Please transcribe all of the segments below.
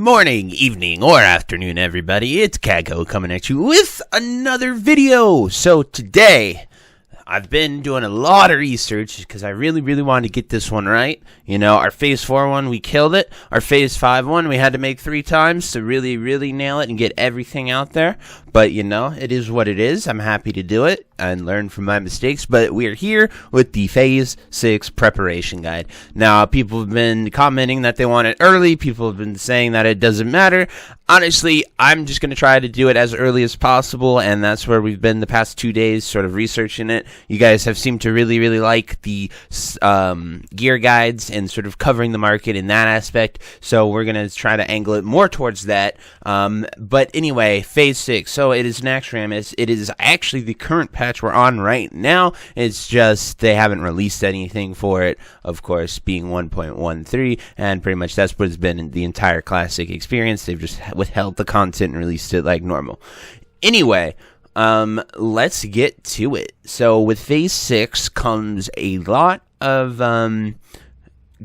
morning, evening, or afternoon, everybody. It's Kaghoe coming at you with another video. So today, I've been doing a lot of research because I really wanted to get this one right. You know, our Phase 4 one, we killed it. Our Phase 5 one, we had to make 3 times to really nail it and get everything out there. But, you know, it is what it is. I'm happy to do it and learn from my mistakes. But we're here with the Phase 6 preparation guide. Now, people have been commenting that they want it early. People have been saying that it doesn't matter. Honestly, I'm just going to try to do it as early as possible. And that's where we've been the past 2 days sort of researching it. You guys have seemed to really like the gear guides and sort of covering the market in that aspect. So we're going to try to angle it more towards that. But anyway, Phase 6. So it is Naxxramas. It is actually the current patch we're on right now. It's just they haven't released anything for it, of course, being 1.13. And pretty much that's what it's been in the entire Classic experience. They've just withheld the content and released it like normal. Anyway, let's get to it. So with Phase 6 comes a lot of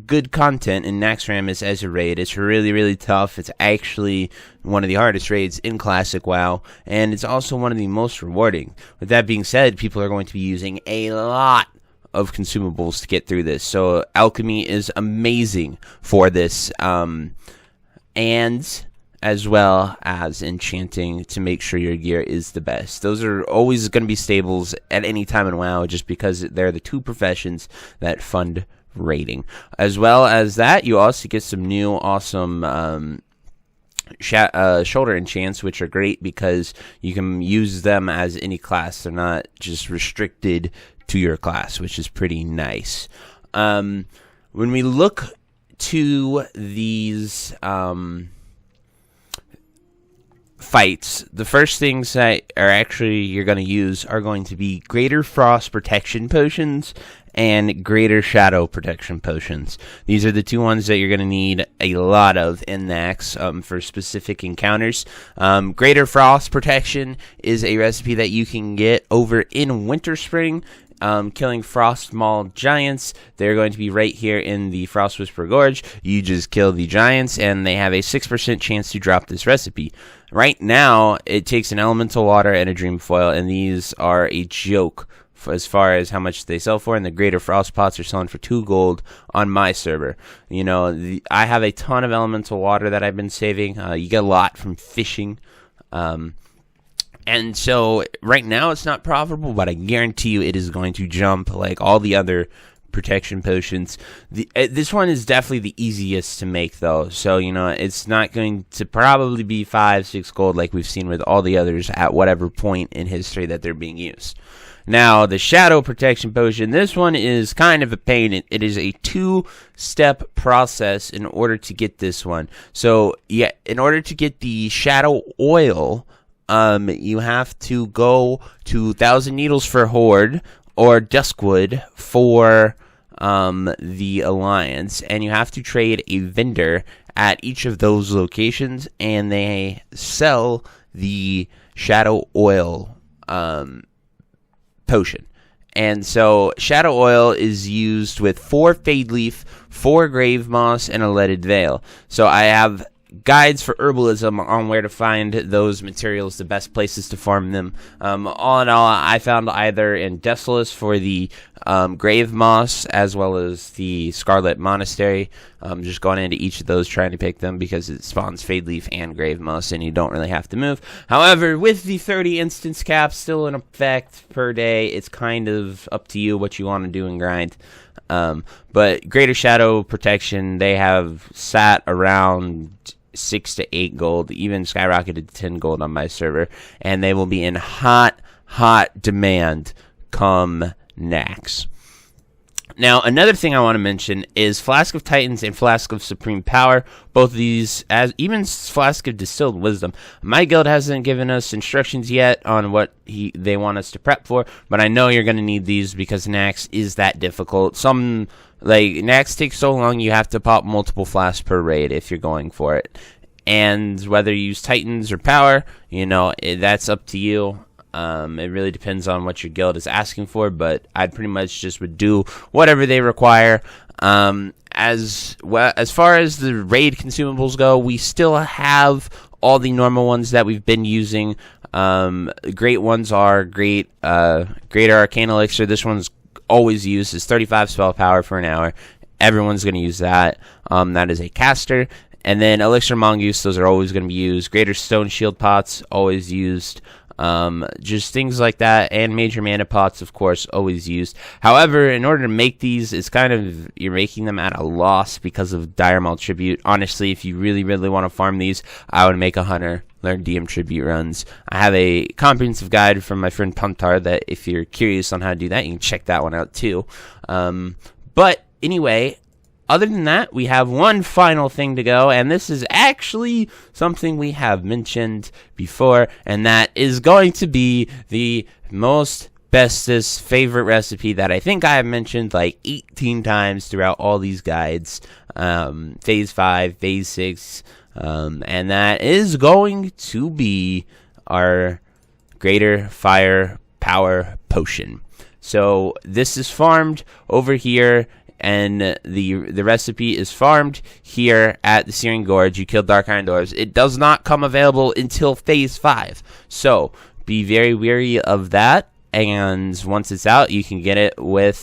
good content in Naxxramas as a raid. It's really tough. It's actually one of the hardest raids in Classic WoW, and it's also one of the most rewarding. With that being said, people are going to be using a lot of consumables to get through this. So alchemy is amazing for this, and as well as enchanting to make sure your gear is the best. Those are always going to be staples at any time in WoW, just because they're the two professions that fund raiding. As well as that, you also get some new awesome shoulder enchants, which are great because you can use them as any class. They're not just restricted to your class, which is pretty nice. When we look to these fights, the first things that are actually you're going to use are going to be greater frost protection potions and greater shadow protection potions. These are the two ones that you're going to need a lot of in Nax for specific encounters. Greater frost protection is a recipe that you can get over in Winter Spring. Killing frost mauled giants. They're going to be right here in the Frost Whisper Gorge. You just kill the giants and they have a 6% chance to drop this recipe. Right now, it takes an elemental water and a dream foil, and these are a joke as far as how much they sell for, and the greater frost pots are selling for 2 gold on my server. You know, I have a ton of elemental water that I've been saving. You get a lot from fishing. And so right now it's not profitable, but I guarantee you it is going to jump like all the other protection potions. This one is definitely the easiest to make, though. So, you know, it's not going to probably be 5-6 gold like we've seen with all the others at whatever point in history that they're being used. Now, the shadow protection potion, this one is kind of a pain. It is a 2-step process in order to get this one. So, yeah, in order to get the shadow oil, you have to go to 1,000 Needles for Horde or Duskwood for the Alliance, and you have to trade a vendor at each of those locations, and they sell the shadow oil potion. And so shadow oil is used with 4 Fade Leaf, 4 Grave Moss, and a Leaded Veil. So I have guides for herbalism on where to find those materials, the best places to farm them. All in all, I found either in Desolus for the Grave Moss as well as the Scarlet Monastery. Just going into each of those trying to pick them because it spawns Fade Leaf and Grave Moss and you don't really have to move. However, with the 30 instance cap still in effect per day, it's kind of up to you what you want to do and grind. But Greater Shadow Protection, they have sat around 6 to 8 gold, even skyrocketed to 10 gold on my server, and they will be in hot demand come Nax. Now, another thing I want to mention is Flask of Titans and Flask of Supreme Power. Both of these, as even Flask of Distilled Wisdom. My guild hasn't given us instructions yet on what they want us to prep for, but I know you're going to need these because Nax is that difficult. Nax takes so long you have to pop multiple flasks per raid if you're going for it. And whether you use Titans or Power, you know, that's up to you. It really depends on what your guild is asking for, but I pretty much just would do whatever they require. As far as the raid consumables go, we still have all the normal ones that we've been using. Great ones are Greater Arcane Elixir. This one's always used. It's 35 spell power for an hour. Everyone's going to use that. That is a caster. And then Elixir Mongoose, those are always going to be used. Greater Stone Shield Pots, always used. Just things like that, and Major Mana Pots, of course, always used. However, in order to make these, it's kind of, you're making them at a loss because of Dire Maul Tribute. Honestly, if you really, really want to farm these, I would make a Hunter, learn DM Tribute runs. I have a comprehensive guide from my friend Puntar that if you're curious on how to do that, you can check that one out too. But anyway, other than that, we have one final thing to go, and this is actually something we have mentioned before, and that is going to be the most bestest favorite recipe that I think I have mentioned like 18 times throughout all these guides. Phase 5, Phase 6, and that is going to be our Greater Fire Power Potion. So this is farmed over here, and the recipe is farmed here at the Searing Gorge. You kill Dark Iron Dwarves. It does not come available until Phase 5, so be very wary of that. And once it's out, you can get it with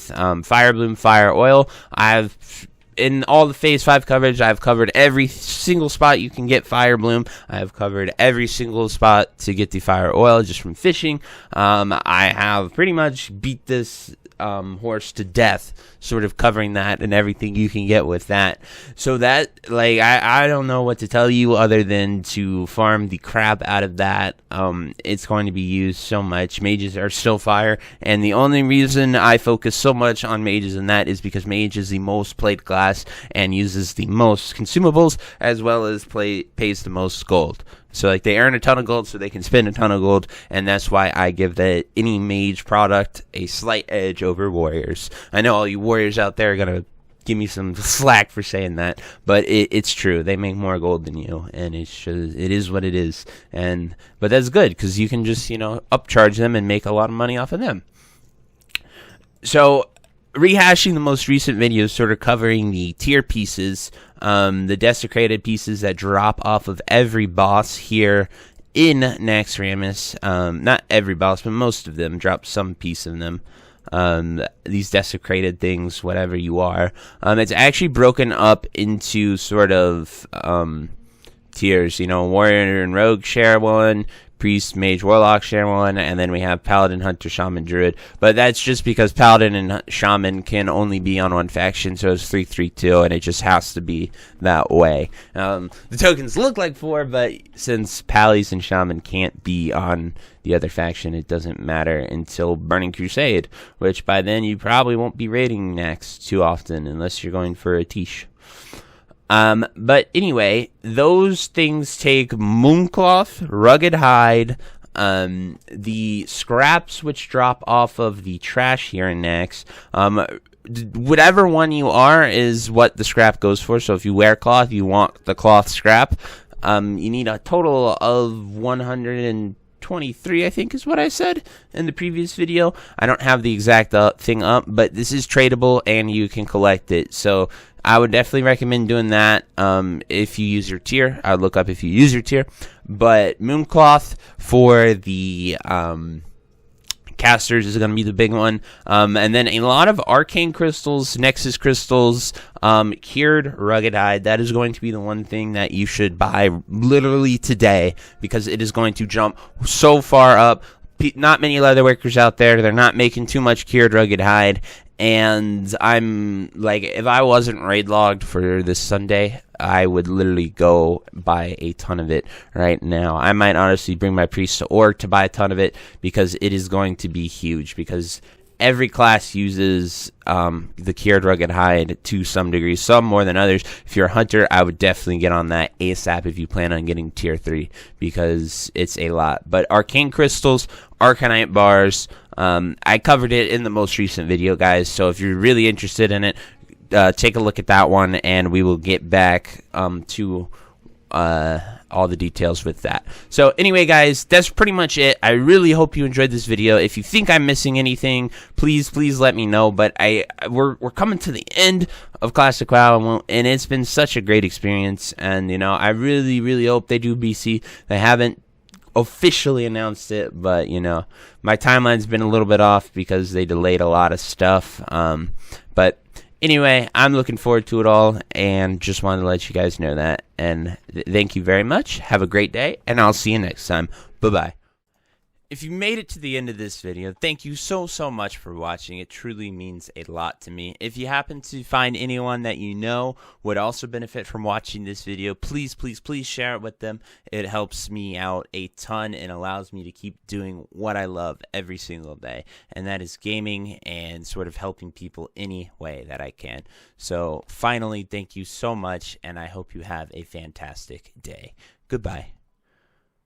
Fire Bloom, Fire Oil. In all the Phase 5 coverage, I've covered every single spot you can get Fire Bloom. I've covered every single spot to get the Fire Oil just from fishing. I have pretty much beat this horse to death, sort of covering that and everything you can get with that. So that, like, I don't know what to tell you other than to farm the crap out of that. It's going to be used so much. Mages are still fire, and the only reason I focus so much on mages and that is because mage is the most played class and uses the most consumables, as well as pays the most gold. So, like, they earn a ton of gold, so they can spend a ton of gold, and that's why I give any mage product a slight edge over warriors. I know all you warriors out there are going to give me some slack for saying that, but it's true. They make more gold than you, and it is what it is. But that's good, because you can just, upcharge them and make a lot of money off of them. So, rehashing the most recent videos, sort of covering the tier pieces, the desecrated pieces that drop off of every boss here in Naxxramas. Not every boss, but most of them drop some piece of them. These desecrated things, whatever you are. It's actually broken up into sort of tiers. Warrior and Rogue share one, Priest, Mage, Warlock share one, and then we have Paladin, Hunter, Shaman, Druid. But that's just because Paladin and Shaman can only be on one faction, so it's 3-3-2, and it just has to be that way. The tokens look like 4, but since Pallies and Shaman can't be on the other faction, it doesn't matter until Burning Crusade, which by then you probably won't be raiding Nax too often, unless you're going for a Tish. But anyway, those things take Mooncloth, Rugged Hide, the scraps which drop off of the trash here in Nax. Whatever one you are is what the scrap goes for. So if you wear cloth, you want the cloth scrap. You need a total of 123, I think is what I said in the previous video. I don't have the exact thing up, but this is tradable and you can collect it. So I would definitely recommend doing that if you use your tier. I would look up if you use your tier. But Mooncloth for the casters is going to be the big one. And then a lot of Arcane Crystals, Nexus Crystals, Cured Rugged Hide. That is going to be the one thing that you should buy literally today, because it is going to jump so far up. Not many leatherworkers out there. They're not making too much Cured Rugged Hide. And I'm like, if I wasn't raid logged for this Sunday, I would literally go buy a ton of it right now. I might honestly bring my priest to org to buy a ton of it, because it is going to be huge, because every class uses the Cured Rugged Hide to some degree, some more than others. If you're a hunter, I would definitely get on that ASAP if you plan on getting tier 3, because it's a lot. But Arcane Crystals, Arcanite Bars, I covered it in the most recent video, guys, so if you're really interested in it, take a look at that one, and we will get back to all the details with that. So anyway, guys, that's pretty much it. I really hope you enjoyed this video. If you think I'm missing anything, please let me know. But we're coming to the end of Classic WoW, and it's been such a great experience. And I really hope they do BC. They haven't officially announced it, but my timeline's been a little bit off because they delayed a lot of stuff. But anyway, I'm looking forward to it all, and just wanted to let you guys know that. And thank you very much. Have a great day, and I'll see you next time. Bye-bye. If you made it to the end of this video, thank you so much for watching. It truly means a lot to me. If you happen to find anyone that you know would also benefit from watching this video, please share it with them. It helps me out a ton and allows me to keep doing what I love every single day, and that is gaming and sort of helping people any way that I can. So finally, thank you so much, and I hope you have a fantastic day. Goodbye.